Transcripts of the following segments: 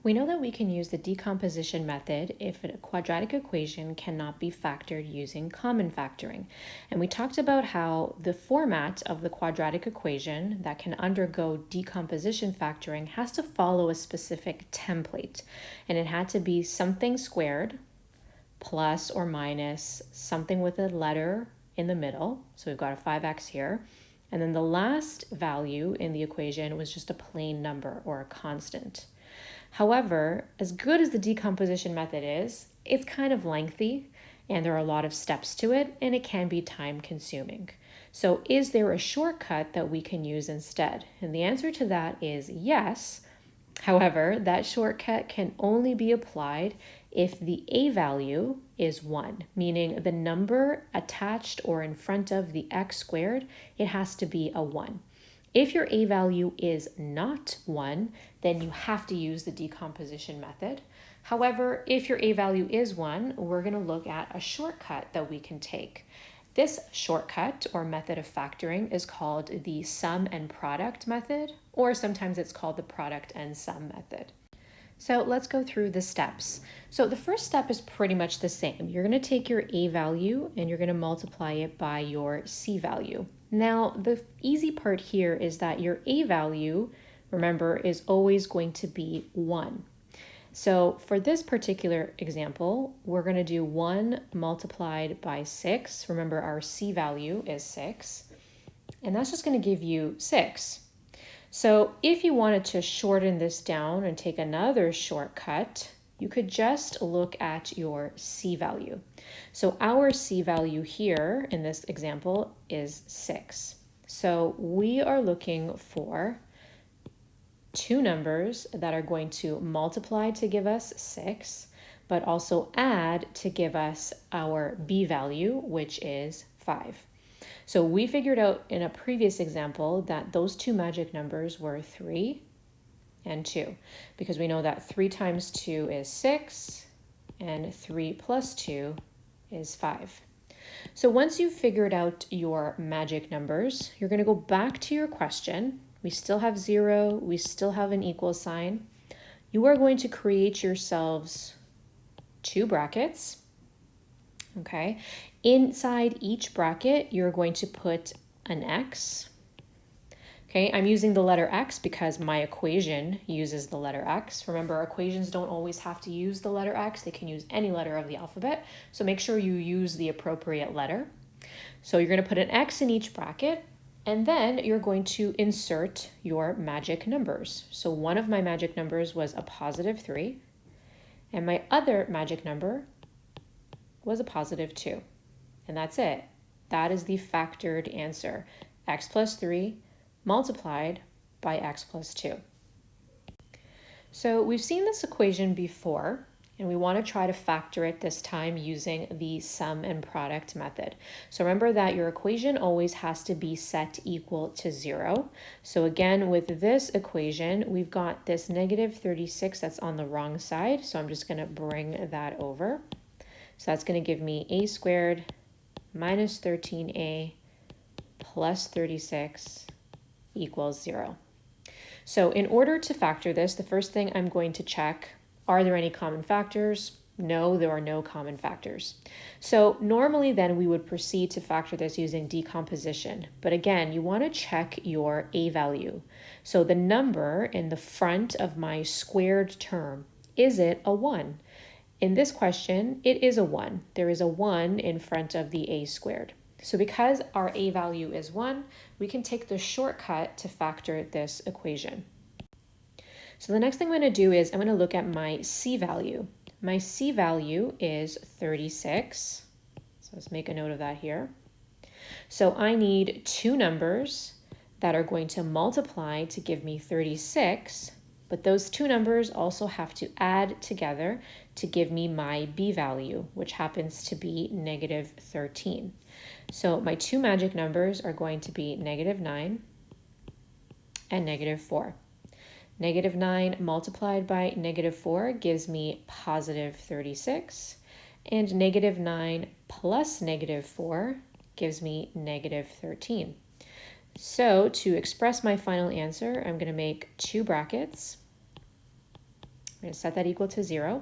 We know that we can use the decomposition method if a quadratic equation cannot be factored using common factoring. And we talked about how the format of the quadratic equation that can undergo decomposition factoring has to follow a specific template. And it had to be something squared plus or minus something with a letter in the middle. So we've got a 5x here. And then the last value in the equation was just a plain number or a constant. However, as good as the decomposition method is, it's kind of lengthy and there are a lot of steps to it and it can be time consuming. So is there a shortcut that we can use instead? And the answer to that is yes. However, that shortcut can only be applied if the a value is 1, meaning the number attached or in front of the x squared, it has to be a 1. If your a value is not 1, then you have to use the decomposition method. However, if your a value is 1, we're going to look at a shortcut that we can take. This shortcut or method of factoring is called the sum and product method, or sometimes it's called the product and sum method. So let's go through the steps. So the first step is pretty much the same. You're going to take your a value and you're going to multiply it by your c value. Now, the easy part here is that your a value, remember, is always going to be 1. So for this particular example, we're going to do 1 multiplied by 6. Remember, our c value is 6, and that's just going to give you 6. So if you wanted to shorten this down and take another shortcut, you could just look at your c value. So our c value here in this example is 6. So we are looking for two numbers that are going to multiply to give us 6, but also add to give us our b value, which is 5. So we figured out in a previous example that those two magic numbers were 3 and 2, because we know that 3 times 2 is 6 and 3 plus 2 is 5. So once you've figured out your magic numbers, you're going to go back to your question. We still have 0, we still have an equal sign. You are going to create yourselves two brackets. Okay, inside each bracket, you're going to put an x. Okay, I'm using the letter x because my equation uses the letter x. Remember, equations don't always have to use the letter x. They can use any letter of the alphabet. So make sure you use the appropriate letter. So you're going to put an x in each bracket, and then you're going to insert your magic numbers. So one of my magic numbers was a positive 3, and my other magic number was a positive 2. And that's it. That is the factored answer. X plus 3 multiplied by x plus 2. So we've seen this equation before, and we want to try to factor it this time using the sum and product method. So remember that your equation always has to be set equal to 0. So again, with this equation, we've got this negative 36 that's on the wrong side. So I'm just going to bring that over. So that's going to give me a squared minus 13a plus 36 equals 0. So in order to factor this, the first thing I'm going to check, are there any common factors? No, there are no common factors. So normally then we would proceed to factor this using decomposition. But again, you want to check your a value. So the number in the front of my squared term, is it a 1? In this question, it is a 1. There is a 1 in front of the a squared. So because our a value is 1, we can take the shortcut to factor this equation. So the next thing I'm going to do is I'm going to look at my c value. My c value is 36. So let's make a note of that here. So I need two numbers that are going to multiply to give me 36. But those two numbers also have to add together to give me my b value, which happens to be negative 13. So my two magic numbers are going to be negative 9 and negative 4. Negative 9 multiplied by negative 4 gives me positive 36, and negative 9 plus negative 4 gives me negative 13. So to express my final answer, I'm going to make two brackets. I'm going to set that equal to 0.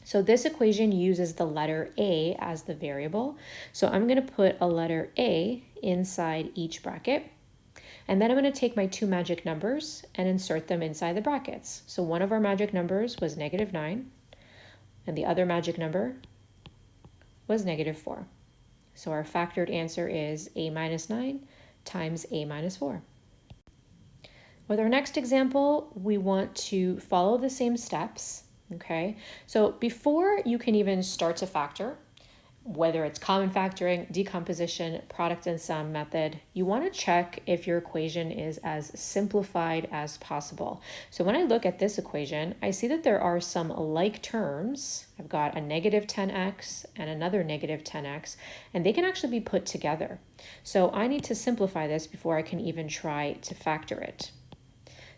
So this equation uses the letter A as the variable. So I'm going to put a letter A inside each bracket. And then I'm going to take my two magic numbers and insert them inside the brackets. So one of our magic numbers was -9, and the other magic number was -4. So our factored answer is A minus 9 times A minus 4. With our next example, we want to follow the same steps, okay? So before you can even start to factor, whether it's common factoring, decomposition, product and sum method, you want to check if your equation is as simplified as possible. So when I look at this equation, I see that there are some like terms. I've got a -10x and another -10x, and they can actually be put together. So I need to simplify this before I can even try to factor it.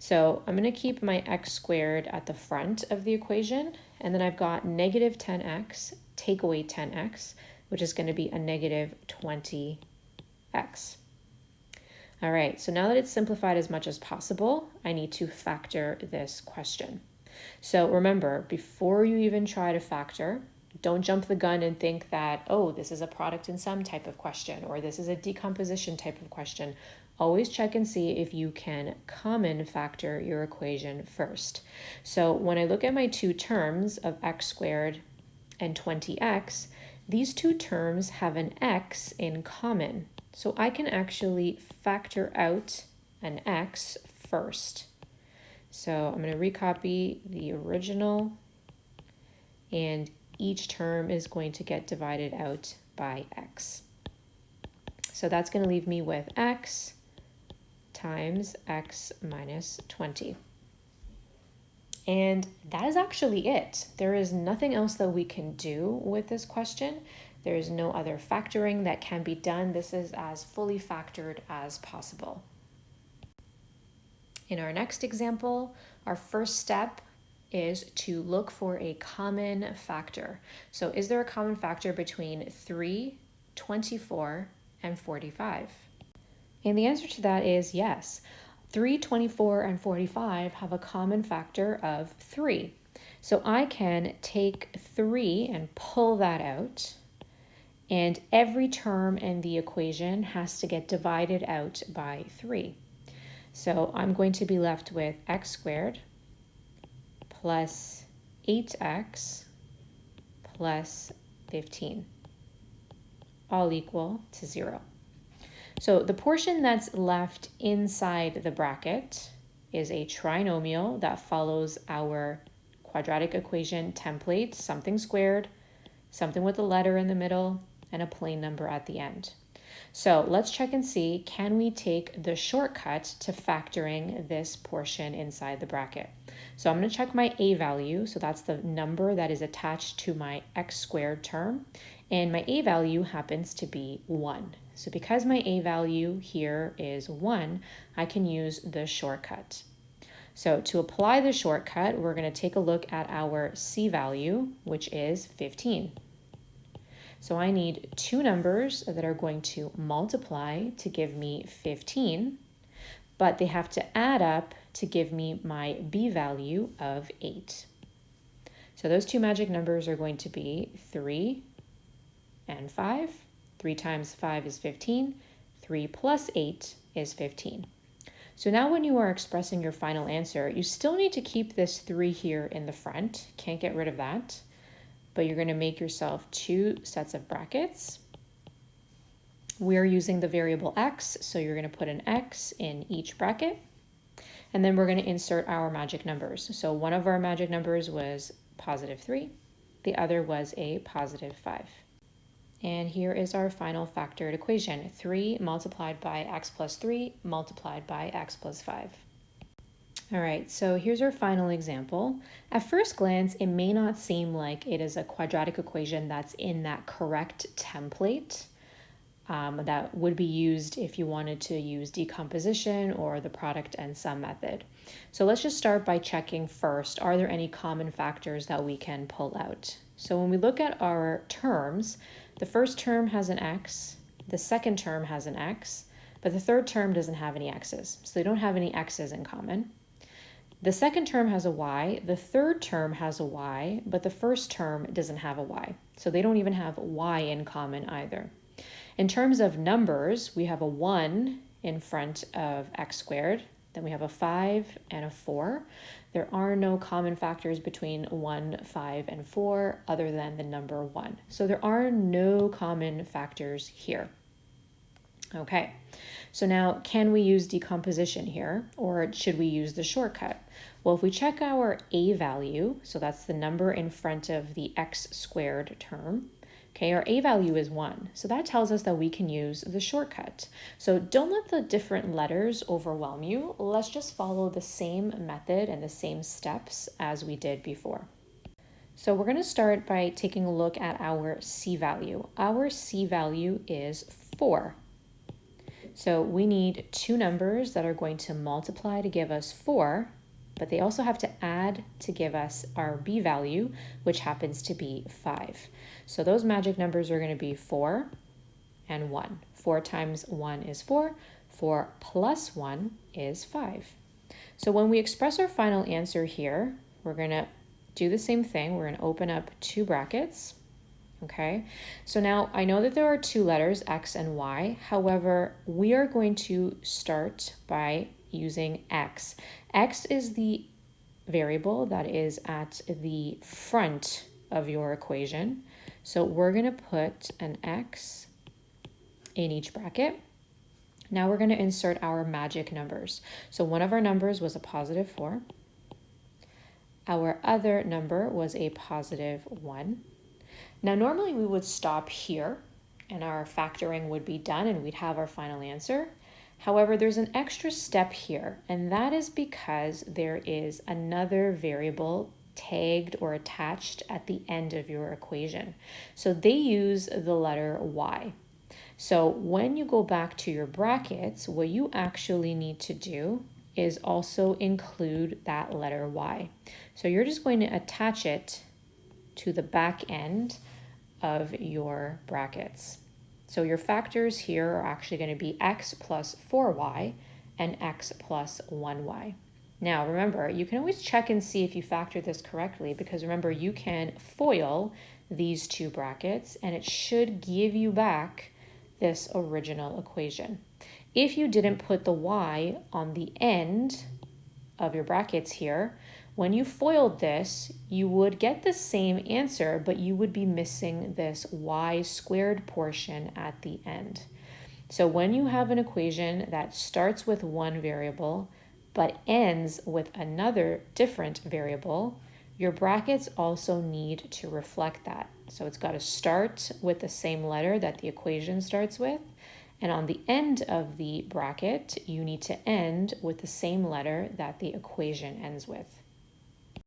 So I'm going to keep my x squared at the front of the equation, and then I've got -10x take away 10x, which is going to be a -20x. All right, so now that it's simplified as much as possible, I need to factor this question. So remember, before you even try to factor, don't jump the gun and think that, oh, this is a product and sum type of question, or this is a decomposition type of question. Always check and see if you can common factor your equation first. So when I look at my two terms of x squared and 20x, these two terms have an x in common. So I can actually factor out an x first. So I'm going to recopy the original, and each term is going to get divided out by x. So that's going to leave me with x times x minus 20. And that is actually it. There is nothing else that we can do with this question. There is no other factoring that can be done. This is as fully factored as possible. In our next example, our first step is to look for a common factor. So is there a common factor between 3, 24, and 45? And the answer to that is yes. 3, 24, and 45 have a common factor of 3. So I can take 3 and pull that out, and every term in the equation has to get divided out by 3. So I'm going to be left with x squared plus 8x plus 15, all equal to 0. So the portion that's left inside the bracket is a trinomial that follows our quadratic equation template, something squared, something with a letter in the middle, and a plain number at the end. So let's check and see, can we take the shortcut to factoring this portion inside the bracket? So I'm going to check my a value, so that's the number that is attached to my x squared term, and my a value happens to be 1. So because my a value here is 1, I can use the shortcut. So to apply the shortcut, we're going to take a look at our c value, which is 15. So I need two numbers that are going to multiply to give me 15, but they have to add up to give me my b value of 8. So those two magic numbers are going to be 3 and 5. 3 times 5 is 15. 3 plus 8 is 15. So now when you are expressing your final answer, you still need to keep this 3 here in the front. Can't get rid of that. But you're going to make yourself two sets of brackets. We're using the variable x, so you're going to put an x in each bracket. And then we're going to insert our magic numbers. So one of our magic numbers was +3. The other was a +5. And here is our final factored equation, 3 multiplied by x plus 3 multiplied by x plus 5. All right, so here's our final example. At first glance, it may not seem like it is a quadratic equation that's in that correct template that would be used if you wanted to use decomposition or the product and sum method. So let's just start by checking first, are there any common factors that we can pull out? So when we look at our terms, the first term has an x, the second term has an x, but the third term doesn't have any x's. So they don't have any x's in common. The second term has a y, the third term has a y, but the first term doesn't have a y. So they don't even have y in common either. In terms of numbers, we have a 1 in front of x squared, then we have a 5 and a 4. There are no common factors between 1, 5, and 4 other than the number 1. So there are no common factors here. Okay, so now can we use decomposition here, or should we use the shortcut? Well, if we check our a value, so that's the number in front of the x squared term, okay, our a value is 1. So that tells us that we can use the shortcut. So don't let the different letters overwhelm you. Let's just follow the same method and the same steps as we did before. So we're going to start by taking a look at our c value. Our c value is 4. So we need two numbers that are going to multiply to give us 4, but they also have to add to give us our b value, which happens to be 5. So those magic numbers are going to be 4 and 1. 4 times 1 is 4. 4 plus 1 is 5. So when we express our final answer here, we're going to do the same thing. We're going to open up two brackets. Okay, so now I know that there are two letters, x and y. However, we are going to start by using x. X is the variable that is at the front of your equation. So we're going to put an x in each bracket. Now we're going to insert our magic numbers. So one of our numbers was a positive 4. Our other number was a positive 1. Now, normally we would stop here and our factoring would be done and we'd have our final answer. However, there's an extra step here, and that is because there is another variable tagged or attached at the end of your equation. So they use the letter y. So when you go back to your brackets, what you actually need to do is also include that letter y. So you're just going to attach it to the back end of your brackets. So your factors here are actually going to be x plus 4y and x plus 1y. Now remember, you can always check and see if you factored this correctly, because remember, you can FOIL these two brackets and it should give you back this original equation. If you didn't put the y on the end of your brackets here, when you FOILed this, you would get the same answer, but you would be missing this y squared portion at the end. So when you have an equation that starts with one variable, but ends with another different variable, your brackets also need to reflect that. So it's got to start with the same letter that the equation starts with, and on the end of the bracket, you need to end with the same letter that the equation ends with.